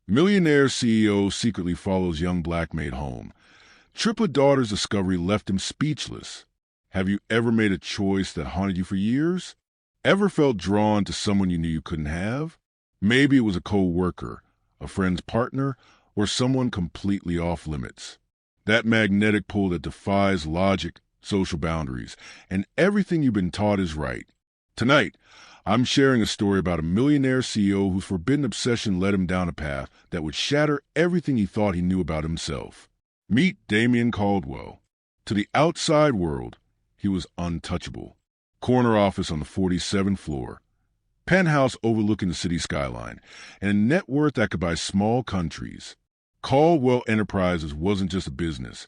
Millionaire CEO secretly follows young black maid home. Triplet daughter's discovery left him speechless. Have you ever made a choice that haunted you for years? Ever felt drawn to someone you knew you couldn't have? Maybe it was a co-worker, a friend's partner, or someone completely off limits. That magnetic pull that defies logic, social boundaries, and everything you've been taught is right. Tonight, I'm sharing a story about a millionaire CEO whose forbidden obsession led him down a path that would shatter everything he thought he knew about himself. Meet Damien Caldwell. To the outside world, he was untouchable. Corner office on the 47th floor. Penthouse overlooking the city skyline, and a net worth that could buy small countries. Caldwell Enterprises wasn't just a business.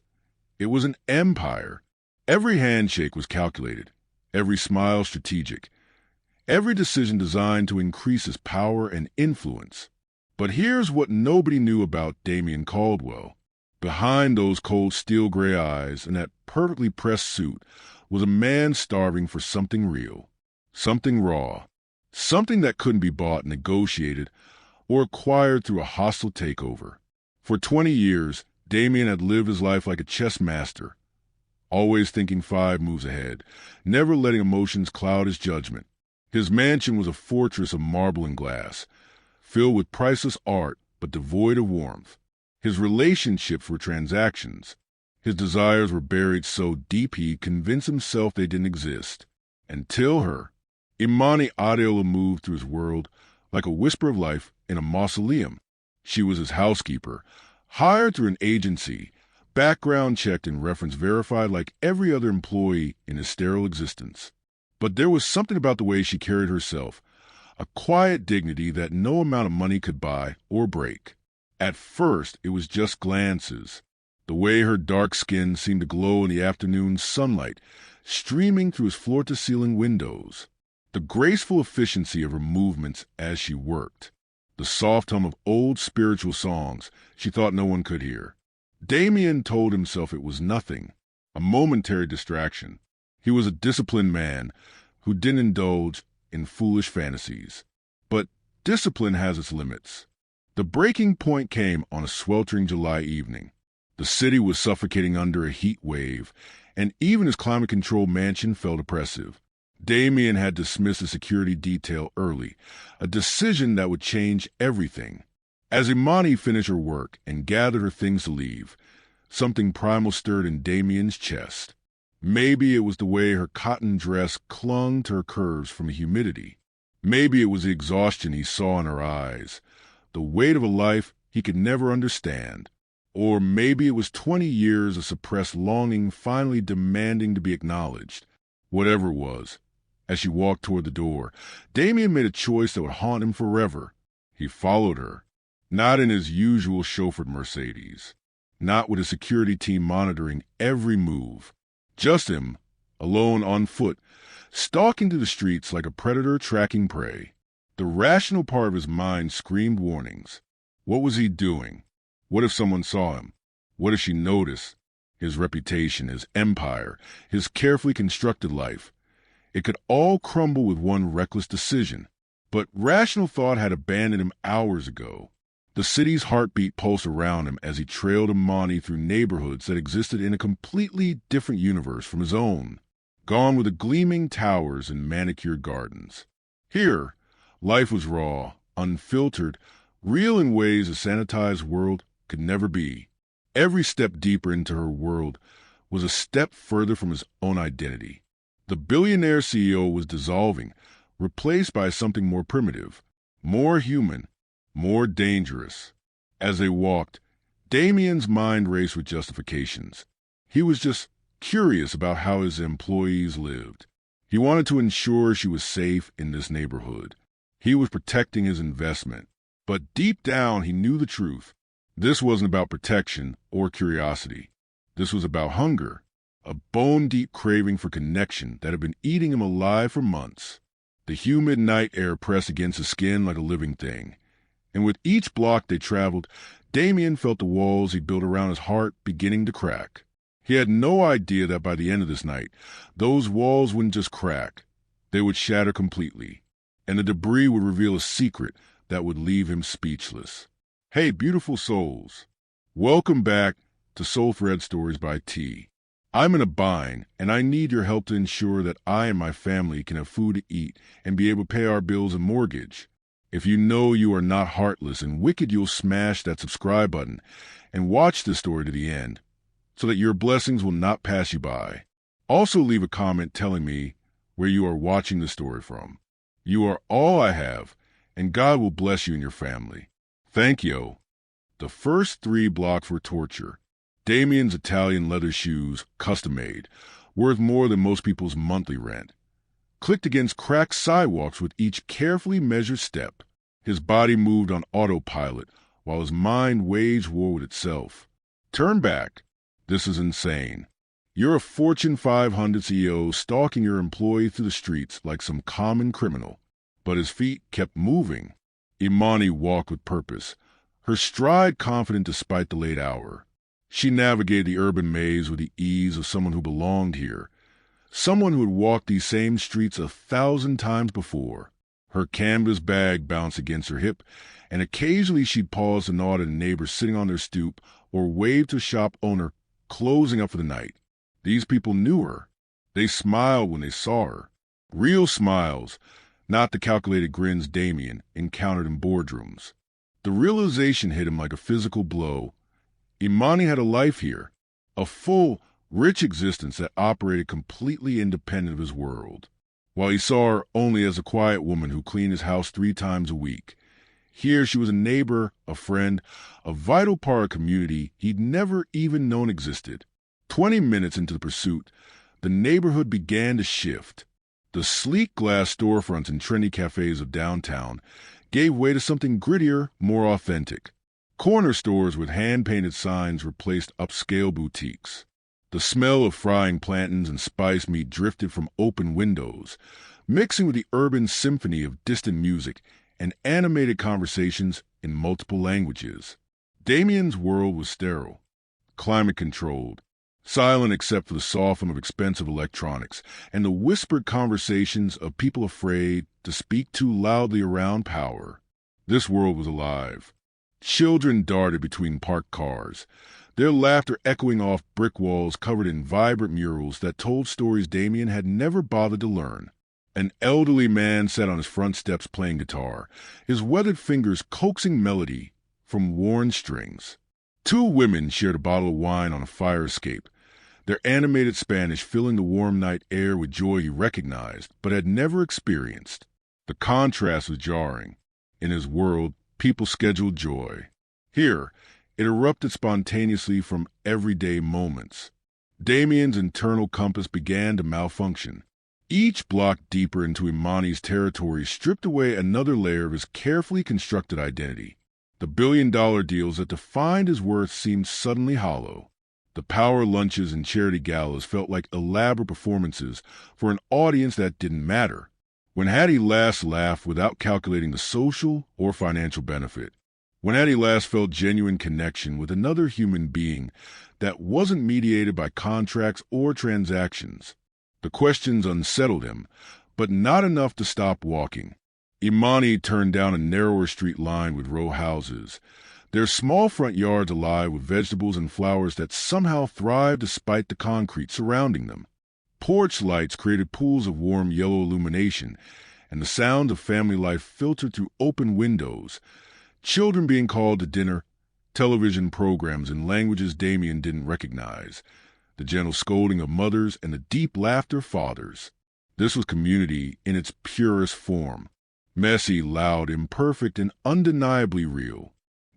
It was an empire. Every handshake was calculated, every smile strategic, every decision designed to increase his power and influence. But here's what nobody knew about Damien Caldwell. Behind those cold steel gray eyes and that perfectly pressed suit was a man starving for something real, something raw, something that couldn't be bought, negotiated, or acquired through a hostile takeover. For 20 years, Damien had lived his life like a chess master, always thinking 5 moves ahead, never letting emotions cloud his judgment. His mansion was a fortress of marble and glass, filled with priceless art but devoid of warmth. His relationships were transactions. His desires were buried so deep he convinced himself they didn't exist. Until her, Imani Adeola moved through his world like a whisper of life in a mausoleum. She was his housekeeper, hired through an agency, background checked and reference verified like every other employee in his sterile existence. But there was something about the way she carried herself, a quiet dignity that no amount of money could buy or break. At first, it was just glances, the way her dark skin seemed to glow in the afternoon sunlight, streaming through his floor-to-ceiling windows, the graceful efficiency of her movements as she worked, the soft hum of old spiritual songs she thought no one could hear. Damien told himself it was nothing, a momentary distraction. He was a disciplined man who didn't indulge in foolish fantasies. But discipline has its limits. The breaking point came on a sweltering July evening. The city was suffocating under a heat wave, and even his climate-controlled mansion felt oppressive. Damien had dismissed a security detail early, a decision that would change everything. As Imani finished her work and gathered her things to leave, something primal stirred in Damien's chest. Maybe it was the way her cotton dress clung to her curves from humidity. Maybe it was the exhaustion he saw in her eyes, the weight of a life he could never understand. Or maybe it was 20 years of suppressed longing finally demanding to be acknowledged. Whatever it was, as she walked toward the door, Damien made a choice that would haunt him forever. He followed her, not in his usual chauffeured Mercedes, not with a security team monitoring every move. Just him, alone on foot, stalking through the streets like a predator tracking prey. The rational part of his mind screamed warnings. What was he doing? What if someone saw him? What if she noticed? His reputation, his empire, his carefully constructed life. It could all crumble with one reckless decision. But rational thought had abandoned him hours ago. The city's heartbeat pulsed around him as he trailed Imani through neighborhoods that existed in a completely different universe from his own, gone with the gleaming towers and manicured gardens. Here, life was raw, unfiltered, real in ways a sanitized world could never be. Every step deeper into her world was a step further from his own identity. The billionaire CEO was dissolving, replaced by something more primitive, more human, more dangerous. As they walked, Damien's mind raced with justifications. He was just curious about how his employees lived. He wanted to ensure she was safe in this neighborhood. He was protecting his investment. But deep down, he knew the truth. This wasn't about protection or curiosity. This was about hunger, a bone-deep craving for connection that had been eating him alive for months. The humid night air pressed against his skin like a living thing. And with each block they traveled, Damien felt the walls he'd built around his heart beginning to crack. He had no idea that by the end of this night, those walls wouldn't just crack. They would shatter completely, and the debris would reveal a secret that would leave him speechless. Hey, beautiful souls. Welcome back to Soul Thread Stories by T. I'm in a bind, and I need your help to ensure that I and my family can have food to eat and be able to pay our bills and mortgage. If you know you are not heartless and wicked, you'll smash that subscribe button and watch this story to the end so that your blessings will not pass you by. Also, leave a comment telling me where you are watching the story from. You are all I have, and God will bless you and your family. Thank you. The first 3 blocks were torture. Damien's Italian leather shoes, custom made, worth more than most people's monthly rent, clicked against cracked sidewalks with each carefully measured step. His body moved on autopilot while his mind waged war with itself. Turn back. This is insane. You're a Fortune 500 CEO stalking your employee through the streets like some common criminal. But his feet kept moving. Imani walked with purpose, her stride confident despite the late hour. She navigated the urban maze with the ease of someone who belonged here, someone who had walked these same streets 1,000 times before. Her canvas bag bounced against her hip, and occasionally she'd pause to nod at a neighbor sitting on their stoop or wave to a shop owner closing up for the night. These people knew her. They smiled when they saw her. Real smiles, not the calculated grins Damien encountered in boardrooms. The realization hit him like a physical blow. Imani had a life here, a full, rich existence that operated completely independent of his world. While he saw her only as a quiet woman who cleaned his house 3 times a week, here she was a neighbor, a friend, a vital part of a community he'd never even known existed. 20 minutes into the pursuit, the neighborhood began to shift. The sleek glass storefronts and trendy cafes of downtown gave way to something grittier, more authentic. Corner stores with hand-painted signs replaced upscale boutiques. The smell of frying plantains and spiced meat drifted from open windows, mixing with the urban symphony of distant music and animated conversations in multiple languages. Damien's world was sterile, climate-controlled, silent except for the soft hum of expensive electronics and the whispered conversations of people afraid to speak too loudly around power. This world was alive. Children darted between parked cars, their laughter echoing off brick walls covered in vibrant murals that told stories Damien had never bothered to learn. An elderly man sat on his front steps playing guitar, his weathered fingers coaxing melody from worn strings. 2 women shared a bottle of wine on a fire escape, their animated Spanish filling the warm night air with joy he recognized but had never experienced. The contrast was jarring. In his world, people scheduled joy. Here, it erupted spontaneously from everyday moments. Damien's internal compass began to malfunction. Each block deeper into Imani's territory stripped away another layer of his carefully constructed identity. The billion-dollar deals that defined his worth seemed suddenly hollow. The power lunches and charity galas felt like elaborate performances for an audience that didn't matter. When had he last laughed without calculating the social or financial benefit? When had he last felt genuine connection with another human being that wasn't mediated by contracts or transactions? The questions unsettled him, but not enough to stop walking. Imani turned down a narrower street lined with row houses, their small front yards alive with vegetables and flowers that somehow thrived despite the concrete surrounding them. Porch lights created pools of warm yellow illumination, and the sound of family life filtered through open windows. Children being called to dinner, television programs in languages Damien didn't recognize, the gentle scolding of mothers and the deep laughter of fathers. This was community in its purest form. Messy, loud, imperfect, and undeniably real.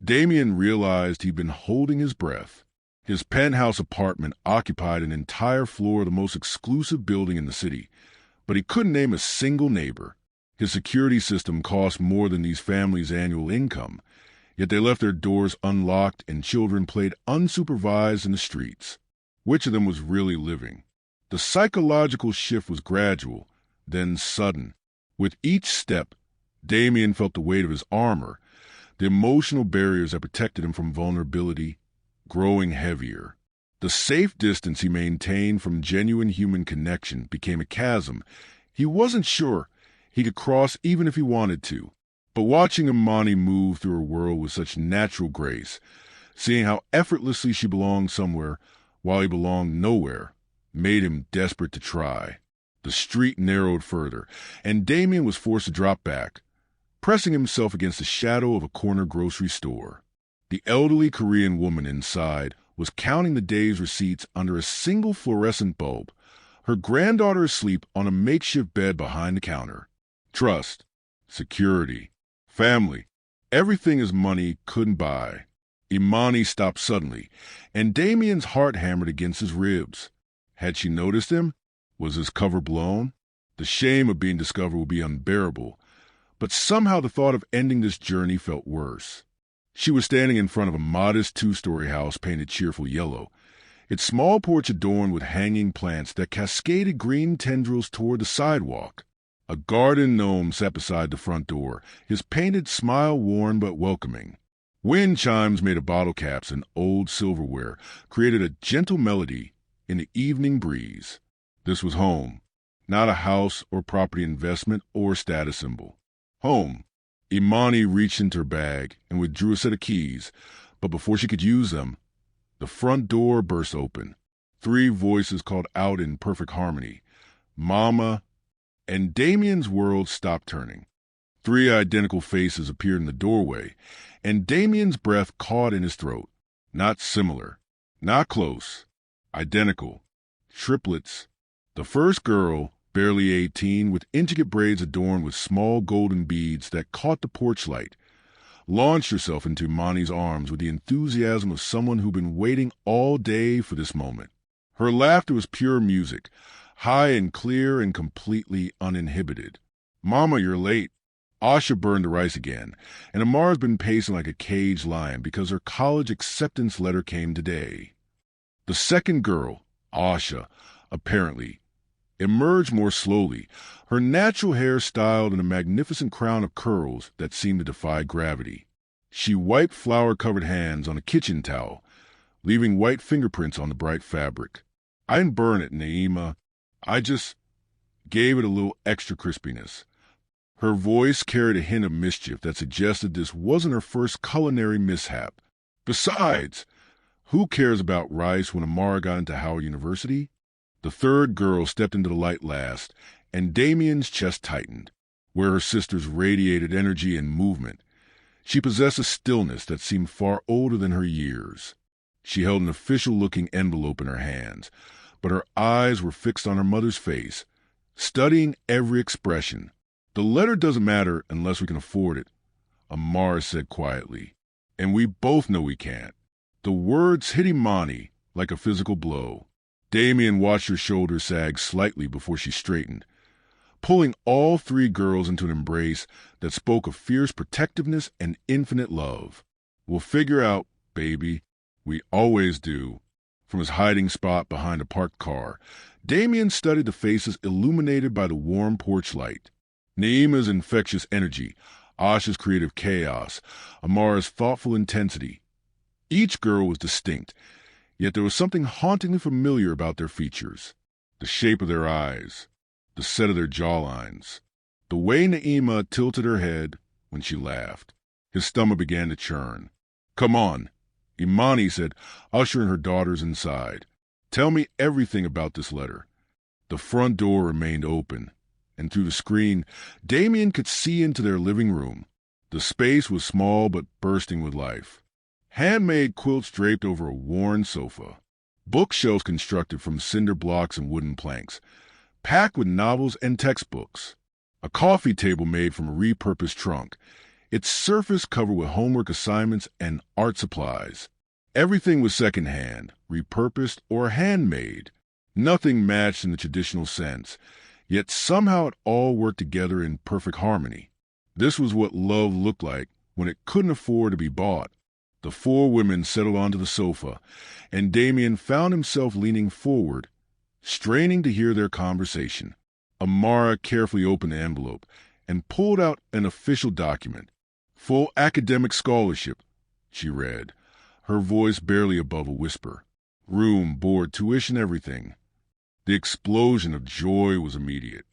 Damien realized he'd been holding his breath. His penthouse apartment occupied an entire floor of the most exclusive building in the city, but he couldn't name a single neighbor. His security system cost more than these families' annual income, yet they left their doors unlocked and children played unsupervised in the streets. Which of them was really living? The psychological shift was gradual, then sudden. With each step, Damien felt the weight of his armor, the emotional barriers that protected him from vulnerability, growing heavier. The safe distance he maintained from genuine human connection became a chasm he wasn't sure he could cross even if he wanted to. But watching Imani move through her world with such natural grace, seeing how effortlessly she belonged somewhere while he belonged nowhere, made him desperate to try. The street narrowed further, and Damien was forced to drop back, pressing himself against the shadow of a corner grocery store. The elderly Korean woman inside was counting the day's receipts under a single fluorescent bulb, her granddaughter asleep on a makeshift bed behind the counter. Trust, security, family, everything his money couldn't buy. Imani stopped suddenly, and Damien's heart hammered against his ribs. Had she noticed him? Was his cover blown? The shame of being discovered would be unbearable, but somehow the thought of ending this journey felt worse. She was standing in front of a modest two-story house painted cheerful yellow, its small porch adorned with hanging plants that cascaded green tendrils toward the sidewalk. A garden gnome sat beside the front door, his painted smile worn but welcoming. Wind chimes made of bottle caps and old silverware created a gentle melody in the evening breeze. This was home, not a house or property investment or status symbol. Home. Imani reached into her bag and withdrew a set of keys, but before she could use them, the front door burst open. 3 voices called out in perfect harmony, "Mama," and Damien's world stopped turning. 3 identical faces appeared in the doorway, and Damien's breath caught in his throat. Not similar, not close, identical. Triplets. The first girl, barely 18, with intricate braids adorned with small golden beads that caught the porch light, launched herself into Imani's arms with the enthusiasm of someone who'd been waiting all day for this moment. Her laughter was pure music, high and clear and completely uninhibited. "Mama, you're late." Asha burned the rice again, and Amara's been pacing like a caged lion because her college acceptance letter came today. The second girl, Asha, apparently, emerged more slowly, her natural hair styled in a magnificent crown of curls that seemed to defy gravity. She wiped flour-covered hands on a kitchen towel, leaving white fingerprints on the bright fabric. "I didn't burn it, Naima. I just gave it a little extra crispiness." Her voice carried a hint of mischief that suggested this wasn't her first culinary mishap. Besides, who cares about rice when Amara got into Howard University? The third girl stepped into the light last, and Damien's chest tightened, where her sisters radiated energy and movement. She possessed a stillness that seemed far older than her years. She held an official-looking envelope in her hands, but her eyes were fixed on her mother's face, studying every expression. "The letter doesn't matter unless we can afford it," Amara said quietly. "And we both know we can't." The words hit Imani like a physical blow. Damien watched her shoulders sag slightly before she straightened, pulling all 3 girls into an embrace that spoke of fierce protectiveness and infinite love. "We'll figure out, baby. We always do." From his hiding spot behind a parked car, Damien studied the faces illuminated by the warm porch light. Naima's infectious energy, Asha's creative chaos, Amara's thoughtful intensity. Each girl was distinct, yet there was something hauntingly familiar about their features. The shape of their eyes, the set of their jawlines, the way Naima tilted her head when she laughed. His stomach began to churn. "Come on," Imani said, ushering her daughters inside. "Tell me everything about this letter." The front door remained open, and through the screen, Damien could see into their living room. The space was small but bursting with life. Handmade quilts draped over a worn sofa. Bookshelves constructed from cinder blocks and wooden planks, packed with novels and textbooks. A coffee table made from a repurposed trunk, its surface covered with homework assignments and art supplies. Everything was secondhand, repurposed, or handmade. Nothing matched in the traditional sense, yet somehow it all worked together in perfect harmony. This was what love looked like when it couldn't afford to be bought. The 4 women settled onto the sofa, and Damien found himself leaning forward, straining to hear their conversation. Amara carefully opened the envelope and pulled out an official document. "Full academic scholarship," she read, her voice barely above a whisper. "Room, board, tuition, everything." The explosion of joy was immediate.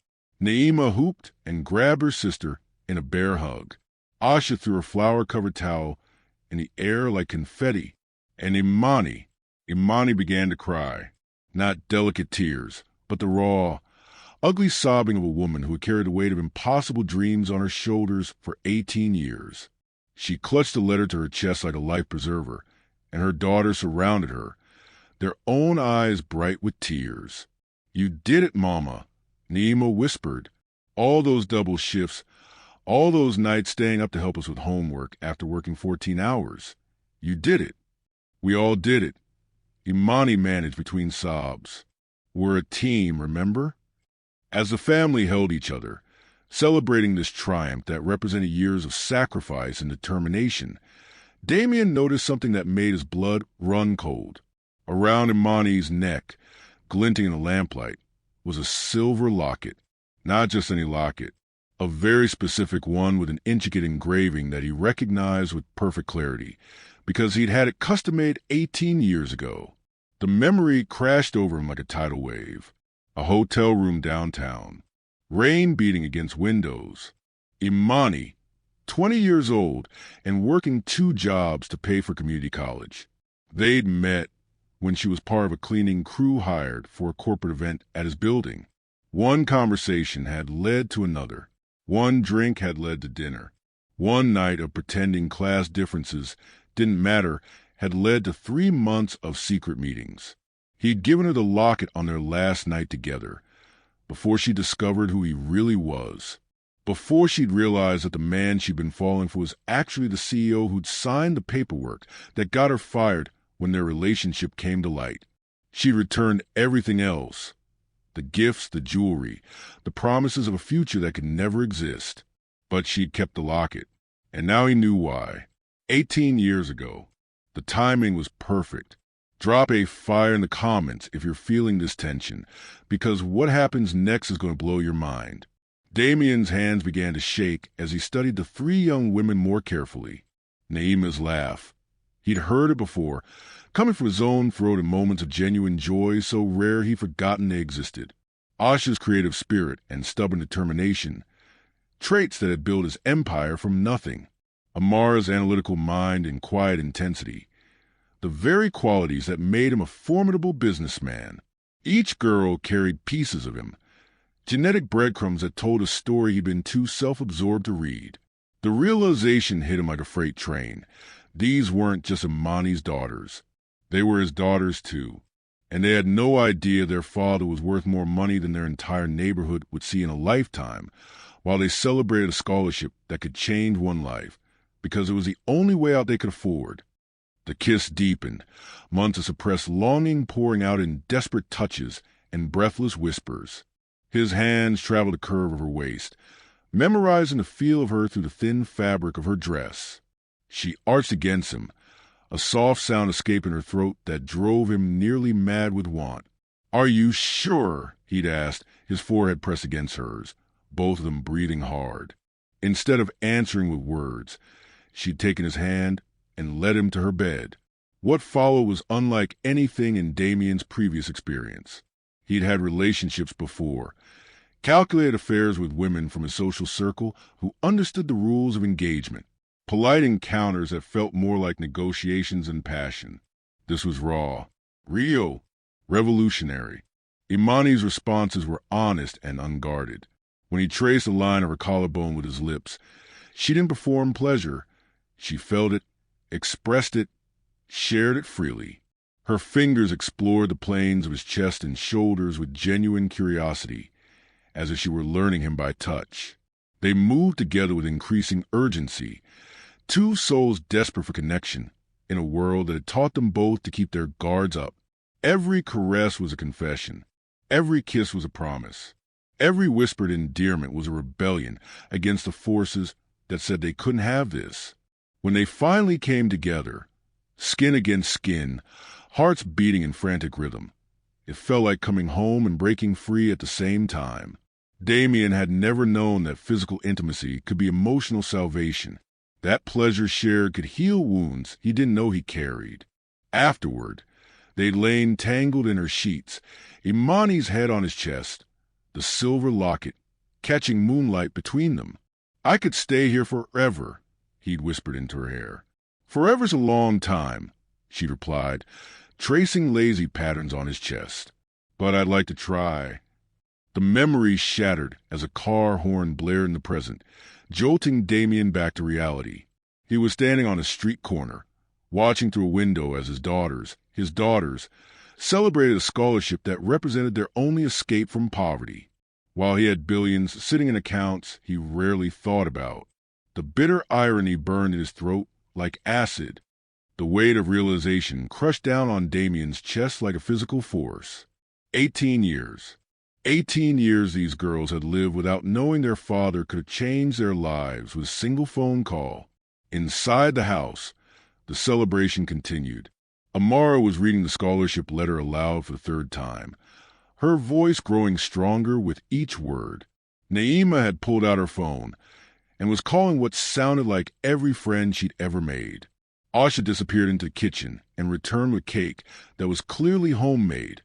Naima hooped and grabbed her sister in a bear hug. Asha threw her flower-covered towel in the air like confetti, and Imani began to cry. Not delicate tears, but the raw, ugly sobbing of a woman who had carried the weight of impossible dreams on her shoulders for 18 years. She clutched the letter to her chest like a life preserver, and her daughters surrounded her, their own eyes bright with tears. "You did it, Mama," Naima whispered. "All those double shifts, all those nights staying up to help us with homework after working 14 hours. You did it. We all did it." Imani managed between sobs. "We're a team, remember?" As the family held each other, celebrating this triumph that represented years of sacrifice and determination, Damien noticed something that made his blood run cold. Around Imani's neck, glinting in the lamplight, was a silver locket. Not just any locket, a very specific one with an intricate engraving that he recognized with perfect clarity, because he'd had it custom-made 18 years ago. The memory crashed over him like a tidal wave. A hotel room downtown, rain beating against windows. Imani, 20 years old and working 2 jobs to pay for community college. They'd met when she was part of a cleaning crew hired for a corporate event at his building. One conversation had led to another. One drink had led to dinner. One night of pretending class differences didn't matter had led to 3 months of secret meetings. He'd given her the locket on their last night together, before she discovered who he really was. Before she'd realized that the man she'd been falling for was actually the CEO who'd signed the paperwork that got her fired when their relationship came to light. She'd returned everything else. The gifts, the jewelry, the promises of a future that could never exist. But she'd kept the locket. And now he knew why. 18 years ago. The timing was perfect. Drop a fire in the comments if you're feeling this tension, because what happens next is going to blow your mind. Damien's hands began to shake as he studied the 3 young women more carefully. Naima's laugh. He'd heard it before, coming from his own throat in moments of genuine joy so rare he'd forgotten they existed. Asha's creative spirit and stubborn determination, traits that had built his empire from nothing. Amara's analytical mind and quiet intensity, the very qualities that made him a formidable businessman. Each girl carried pieces of him, genetic breadcrumbs that told a story he'd been too self-absorbed to read. The realization hit him like a freight train. These weren't just Imani's daughters. They were his daughters too, and they had no idea their father was worth more money than their entire neighborhood would see in a lifetime, while they celebrated a scholarship that could change one life, because it was the only way out they could afford. The kiss deepened, months of suppressed longing pouring out in desperate touches and breathless whispers. His hands traveled the curve of her waist, memorizing the feel of her through the thin fabric of her dress. She arched against him, a soft sound escaping her throat that drove him nearly mad with want. "Are you sure?" he'd asked, his forehead pressed against hers, both of them breathing hard. Instead of answering with words, she'd taken his hand and led him to her bed. What followed was unlike anything in Damien's previous experience. He'd had relationships before, calculated affairs with women from his social circle who understood the rules of engagement, polite encounters that felt more like negotiations and passion. This was raw, real, revolutionary. Imani's responses were honest and unguarded. When he traced the line of her collarbone with his lips, she didn't perform pleasure. She felt it, expressed it, shared it freely. Her fingers explored the planes of his chest and shoulders with genuine curiosity, as if she were learning him by touch. They moved together with increasing urgency, 2 souls desperate for connection, in a world that had taught them both to keep their guards up. Every caress was a confession. Every kiss was a promise. Every whispered endearment was a rebellion against the forces that said they couldn't have this. When they finally came together, skin against skin, hearts beating in frantic rhythm, it felt like coming home and breaking free at the same time. Damien had never known that physical intimacy could be emotional salvation, that pleasure shared could heal wounds he didn't know he carried. Afterward, they'd lain tangled in her sheets, Imani's head on his chest, the silver locket catching moonlight between them. "I could stay here forever," he'd whispered into her hair. Forever's a long time, she'd replied, tracing lazy patterns on his chest. But I'd like to try. The memory shattered as a car horn blared in the present, jolting Damien back to reality. He was standing on a street corner, watching through a window as his daughters, celebrated a scholarship that represented their only escape from poverty. While he had billions sitting in accounts he rarely thought about, the bitter irony burned in his throat like acid. The weight of realization crushed down on Damien's chest like a physical force. 18 years. 18 years these girls had lived without knowing their father could have changed their lives with a single phone call. Inside the house, the celebration continued. Amara was reading the scholarship letter aloud for the third time, her voice growing stronger with each word. Naima had pulled out her phone and was calling what sounded like every friend she'd ever made. Asha disappeared into the kitchen and returned with cake that was clearly homemade,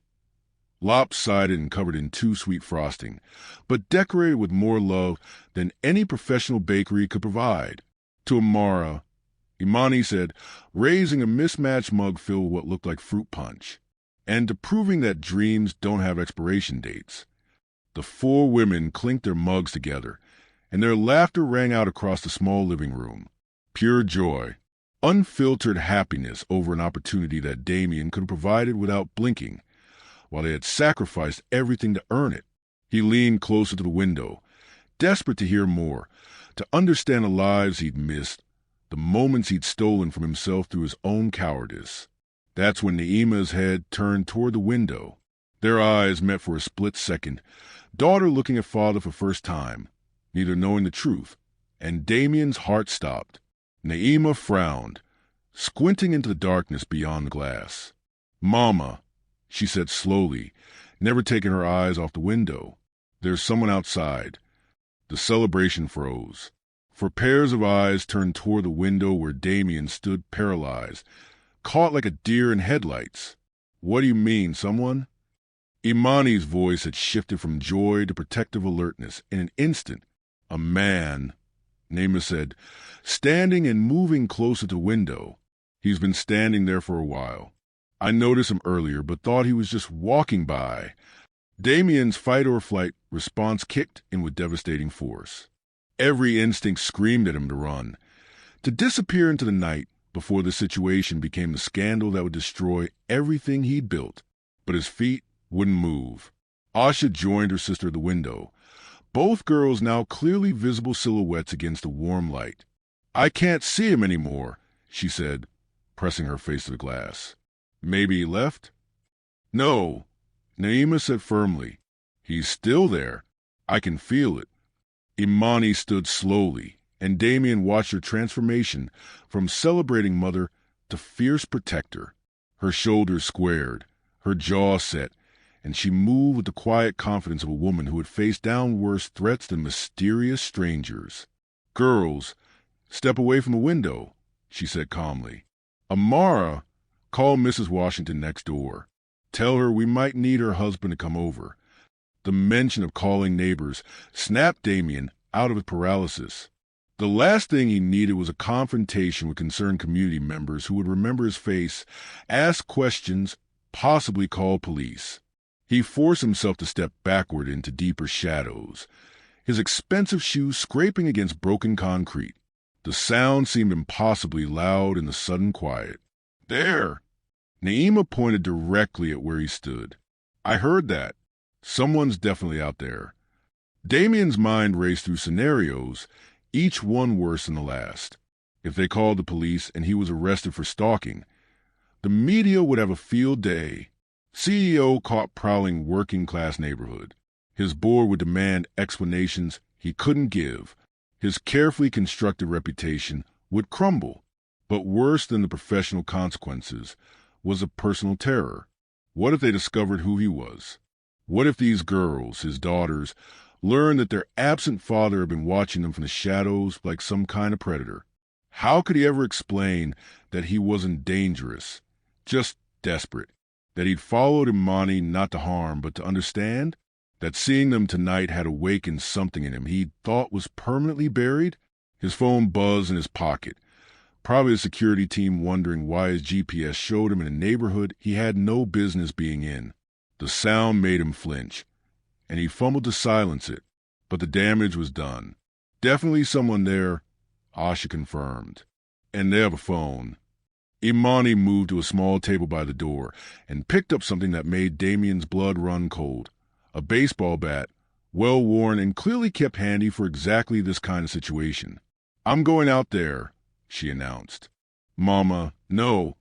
lopsided and covered in too sweet frosting, but decorated with more love than any professional bakery could provide. To Amara, Imani said, raising a mismatched mug filled with what looked like fruit punch, and to proving that dreams don't have expiration dates. The four women clinked their mugs together, and their laughter rang out across the small living room. Pure joy, unfiltered happiness over an opportunity that Damien could have provided without blinking, while they had sacrificed everything to earn it. He leaned closer to the window, desperate to hear more, to understand the lives he'd missed, the moments he'd stolen from himself through his own cowardice. That's when Naima's head turned toward the window. Their eyes met for a split second, daughter looking at father for first time, neither knowing the truth, and Damien's heart stopped. Naima frowned, squinting into the darkness beyond the glass. "Mama," she said slowly, never taking her eyes off the window. "There's someone outside." The celebration froze, for pairs of eyes turned toward the window where Damien stood paralyzed, caught like a deer in headlights. "What do you mean, someone?" Imani's voice had shifted from joy to protective alertness in an instant. "A man," Naima said, standing and moving closer to the window. "He's been standing there for a while. I noticed him earlier, but thought he was just walking by." Damien's fight-or-flight response kicked in with devastating force. Every instinct screamed at him to run, to disappear into the night before the situation became the scandal that would destroy everything he'd built. But his feet wouldn't move. Asha joined her sister at the window, both girls now clearly visible silhouettes against the warm light. "I can't see him anymore," she said, pressing her face to the glass. "Maybe he left?" "No," Naima said firmly. "He's still there. I can feel it." Imani stood slowly, and Damien watched her transformation from celebrating mother to fierce protector. Her shoulders squared, her jaw set, and she moved with the quiet confidence of a woman who had faced down worse threats than mysterious strangers. "Girls, step away from the window," she said calmly. "Amara, call Mrs. Washington next door. Tell her we might need her husband to come over." The mention of calling neighbors snapped Damien out of his paralysis. The last thing he needed was a confrontation with concerned community members who would remember his face, ask questions, possibly call police. He forced himself to step backward into deeper shadows, his expensive shoes scraping against broken concrete. The sound seemed impossibly loud in the sudden quiet. "There!" Naima pointed directly at where he stood. "I heard that. Someone's definitely out there." Damien's mind raced through scenarios, each one worse than the last. If they called the police and he was arrested for stalking, the media would have a field day. CEO caught prowling working-class neighborhood. His board would demand explanations he couldn't give. His carefully constructed reputation would crumble. But worse than the professional consequences was a personal terror. What if they discovered who he was? What if these girls, his daughters, learned that their absent father had been watching them from the shadows like some kind of predator? How could he ever explain that he wasn't dangerous, just desperate? That he'd followed Imani not to harm but to understand? That seeing them tonight had awakened something in him he thought was permanently buried? His phone buzzed in his pocket, probably the security team wondering why his GPS showed him in a neighborhood he had no business being in. The sound made him flinch, and he fumbled to silence it, but the damage was done. Definitely someone there, Asha confirmed. And they have a phone. Imani moved to a small table by the door and picked up something that made Damien's blood run cold. A baseball bat, well worn and clearly kept handy for exactly this kind of situation. "I'm going out there," she announced. "Mama, no,"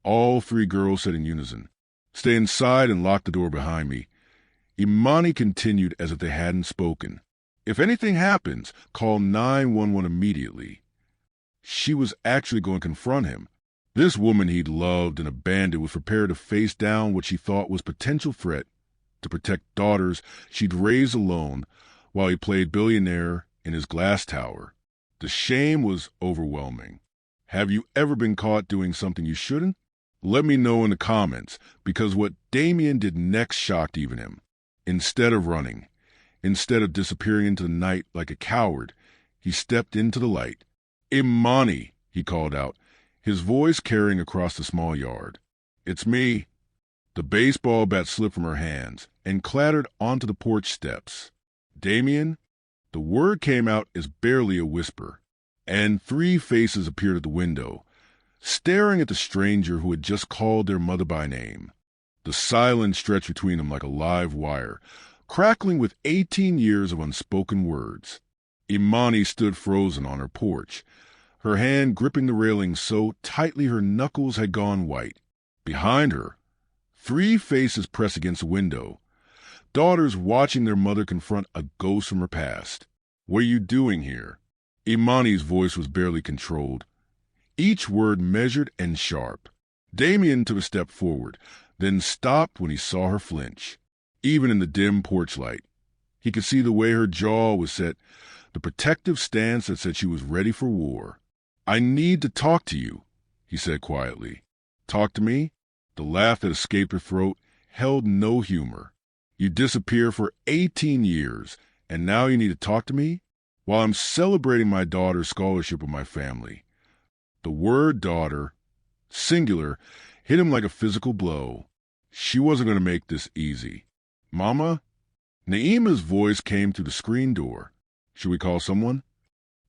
all three girls said in unison. "Stay inside and lock the door behind me." Imani continued as if they hadn't spoken. "If anything happens, call 911 immediately." She was actually going to confront him. This woman he'd loved and abandoned was prepared to face down what she thought was potential threat to protect daughters she'd raised alone while he played billionaire in his glass tower. The shame was overwhelming. Have you ever been caught doing something you shouldn't? Let me know in the comments, because what Damien did next shocked even him. Instead of running, instead of disappearing into the night like a coward, he stepped into the light. "Imani," he called out, his voice carrying across the small yard. "It's me." The baseball bat slipped from her hands and clattered onto the porch steps. "Damien?" The word came out as barely a whisper, and three faces appeared at the window, staring at the stranger who had just called their mother by name. The silence stretched between them like a live wire, crackling with 18 years of unspoken words. Imani stood frozen on her porch, her hand gripping the railing so tightly her knuckles had gone white. Behind her, three faces pressed against the window, daughters watching their mother confront a ghost from her past. "What are you doing here?" Imani's voice was barely controlled, each word measured and sharp. Damien took a step forward, then stopped when he saw her flinch. Even in the dim porch light, he could see the way her jaw was set, the protective stance that said she was ready for war. "I need to talk to you," he said quietly. "Talk to me?" The laugh that escaped her throat held no humor. "You disappeared for 18 years, and now you need to talk to me? While I'm celebrating my daughter's scholarship with my family." The word daughter, singular, hit him like a physical blow. She wasn't going to make this easy. "Mama?" Naima's voice came through the screen door. "Should we call someone?"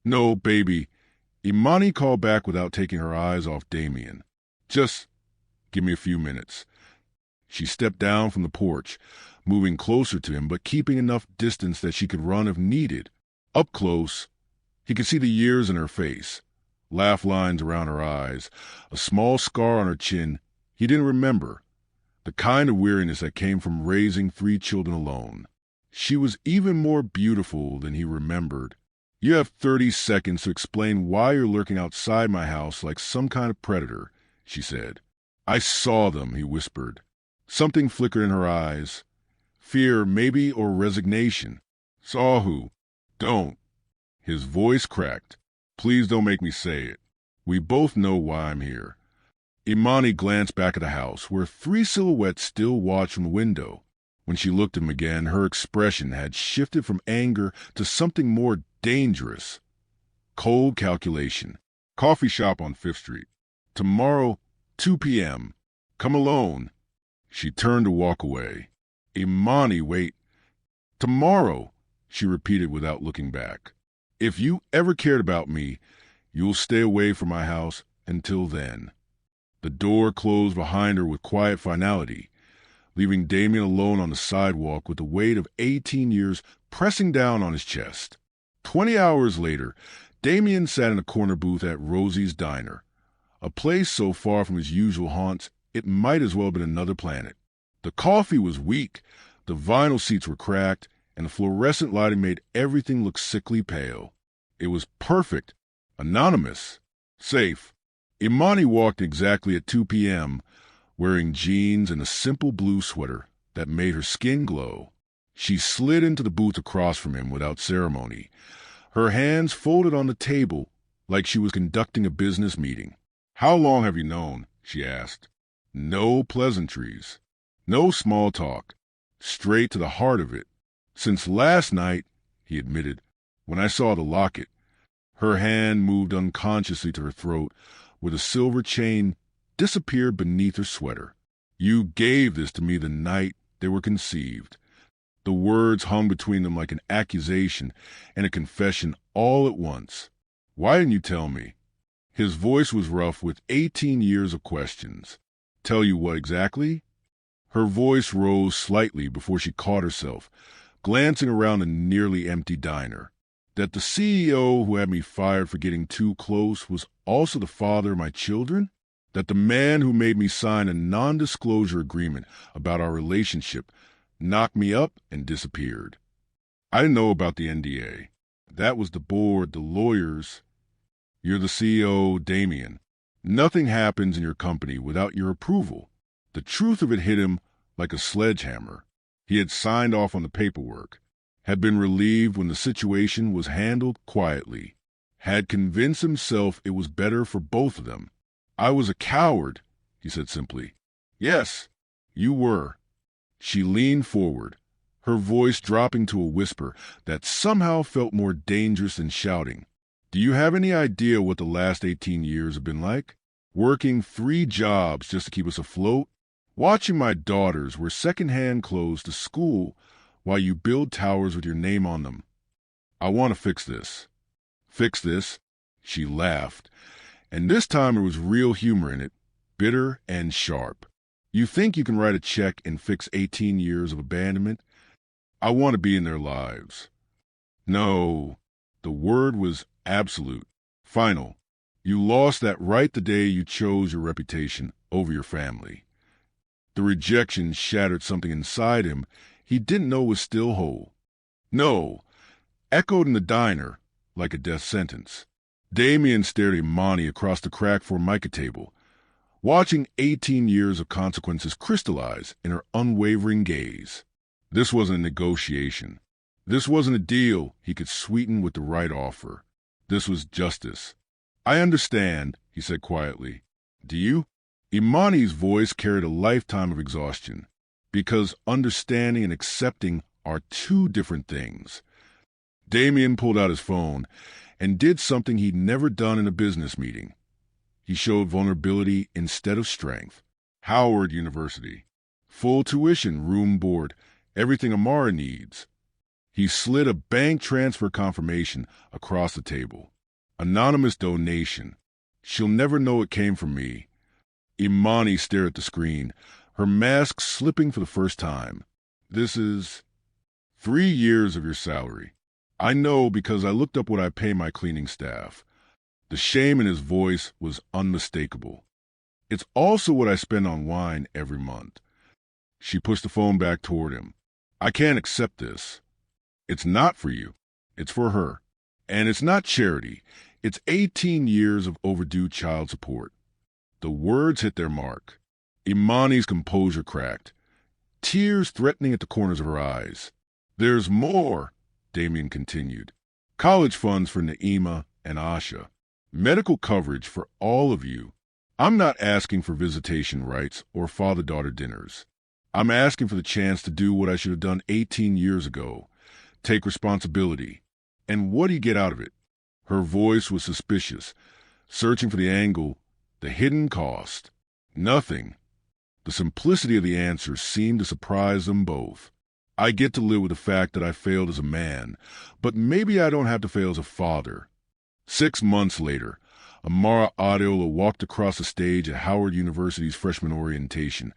"No, baby." Imani called back without taking her eyes off Damien. "Just give me a few minutes." She stepped down from the porch, moving closer to him but keeping enough distance that she could run if needed. Up close, he could see the years in her face, laugh lines around her eyes, a small scar on her chin he didn't remember, the kind of weariness that came from raising 3 children alone. She was even more beautiful than he remembered. "You have 30 seconds to explain why you're lurking outside my house like some kind of predator," she said. "I saw them," he whispered. Something flickered in her eyes. Fear, maybe, or resignation. "Saw who?" "Don't." His voice cracked. "Please don't make me say it. We both know why I'm here." Imani glanced back at the house, where 3 silhouettes still watched from the window. When she looked at him again, her expression had shifted from anger to something more dangerous. Cold calculation. "Coffee shop on 5th Street. Tomorrow, 2 p.m. Come alone." She turned to walk away. "Imani, wait." "Tomorrow," she repeated without looking back. "If you ever cared about me, you'll stay away from my house until then." The door closed behind her with quiet finality, leaving Damien alone on the sidewalk with the weight of 18 years pressing down on his chest. 20 hours later, Damien sat in a corner booth at Rosie's Diner, a place so far from his usual haunts it might as well have been another planet. The coffee was weak, the vinyl seats were cracked, and the fluorescent lighting made everything look sickly pale. It was perfect, anonymous, safe. Imani walked exactly at 2 p.m., wearing jeans and a simple blue sweater that made her skin glow. She slid into the booth across from him without ceremony, her hands folded on the table like she was conducting a business meeting. "How long have you known?" she asked. No pleasantries, no small talk, straight to the heart of it. "Since last night," he admitted, "when I saw the locket." Her hand moved unconsciously to her throat, where the silver chain disappeared beneath her sweater. You gave this to me the night they were conceived. The words hung between them like an accusation and a confession all at once. Why didn't you tell me? His voice was rough with 18 years of questions. Tell you what exactly? Her voice rose slightly before she caught herself, glancing around the nearly empty diner. That the CEO who had me fired for getting too close was also the father of my children? That the man who made me sign a non-disclosure agreement about our relationship knocked me up and disappeared? I didn't know about the NDA. That was the board, the lawyers. You're the CEO, Damien. Nothing happens in your company without your approval. The truth of it hit him like a sledgehammer. He had signed off on the paperwork, had been relieved when the situation was handled quietly, had convinced himself it was better for both of them. I was a coward, he said simply. Yes, you were. She leaned forward, her voice dropping to a whisper that somehow felt more dangerous than shouting. Do you have any idea what the last 18 years have been like? Working 3 jobs just to keep us afloat? Watching my daughters wear second-hand clothes to school while you build towers with your name on them. I want to fix this. Fix this? She laughed, and this time there was real humor in it, bitter and sharp. You think you can write a check and fix 18 years of abandonment? I want to be in their lives. No, the word was absolute, final. You lost that right the day you chose your reputation over your family. The rejection shattered something inside him he didn't know was still whole. No, echoed in the diner like a death sentence. Damien stared at Imani across the crack Formica table, watching 18 years of consequences crystallize in her unwavering gaze. This wasn't a negotiation. This wasn't a deal he could sweeten with the right offer. This was justice. I understand, he said quietly. Do you? Imani's voice carried a lifetime of exhaustion, because understanding and accepting are 2 different things. Damien pulled out his phone and did something he'd never done in a business meeting. He showed vulnerability instead of strength. Howard University. Full tuition, room board, everything Amara needs. He slid a bank transfer confirmation across the table. Anonymous donation. She'll never know it came from me. Imani stared at the screen, her mask slipping for the first time. This is 3 years of your salary. I know because I looked up what I pay my cleaning staff. The shame in his voice was unmistakable. It's also what I spend on wine every month. She pushed the phone back toward him. I can't accept this. It's not for you. It's for her. And it's not charity. It's 18 years of overdue child support. The words hit their mark. Imani's composure cracked, tears threatening at the corners of her eyes. There's more, Damien continued. College funds for Naima and Asha. Medical coverage for all of you. I'm not asking for visitation rights or father-daughter dinners. I'm asking for the chance to do what I should have done 18 years ago. Take responsibility. And what do you get out of it? Her voice was suspicious, searching for the angle, the hidden cost. Nothing. The simplicity of the answer seemed to surprise them both. I get to live with the fact that I failed as a man, but maybe I don't have to fail as a father. 6 months later, Amara Adeola walked across the stage at Howard University's freshman orientation,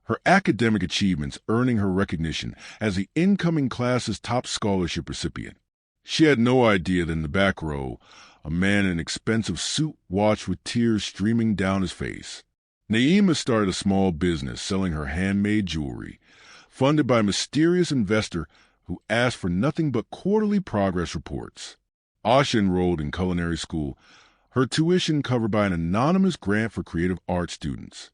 her academic achievements earning her recognition as the incoming class's top scholarship recipient. She had no idea that in the back row, a man in an expensive suit watched with tears streaming down his face. Naima started a small business selling her handmade jewelry, funded by a mysterious investor who asked for nothing but quarterly progress reports. Asha enrolled in culinary school, her tuition covered by an anonymous grant for creative arts students.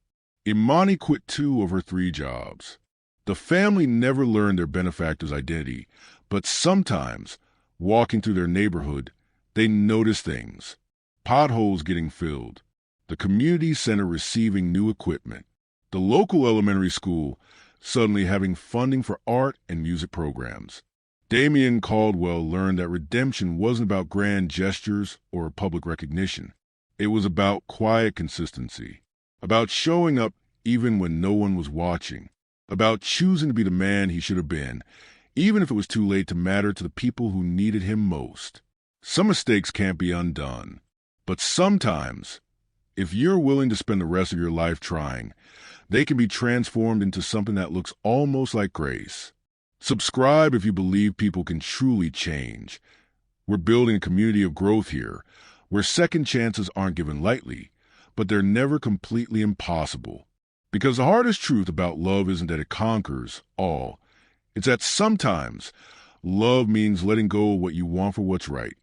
Imani quit 2 of her 3 jobs. The family never learned their benefactor's identity, but sometimes, walking through their neighborhood, they noticed things. Potholes getting filled, the community center receiving new equipment, the local elementary school suddenly having funding for art and music programs. Damien Caldwell learned that redemption wasn't about grand gestures or public recognition. It was about quiet consistency, about showing up even when no one was watching, about choosing to be the man he should have been, even if it was too late to matter to the people who needed him most. Some mistakes can't be undone, but sometimes, if you're willing to spend the rest of your life trying, they can be transformed into something that looks almost like grace. Subscribe if you believe people can truly change. We're building a community of growth here, where second chances aren't given lightly, but they're never completely impossible. Because the hardest truth about love isn't that it conquers all. It's that sometimes love means letting go of what you want for what's right.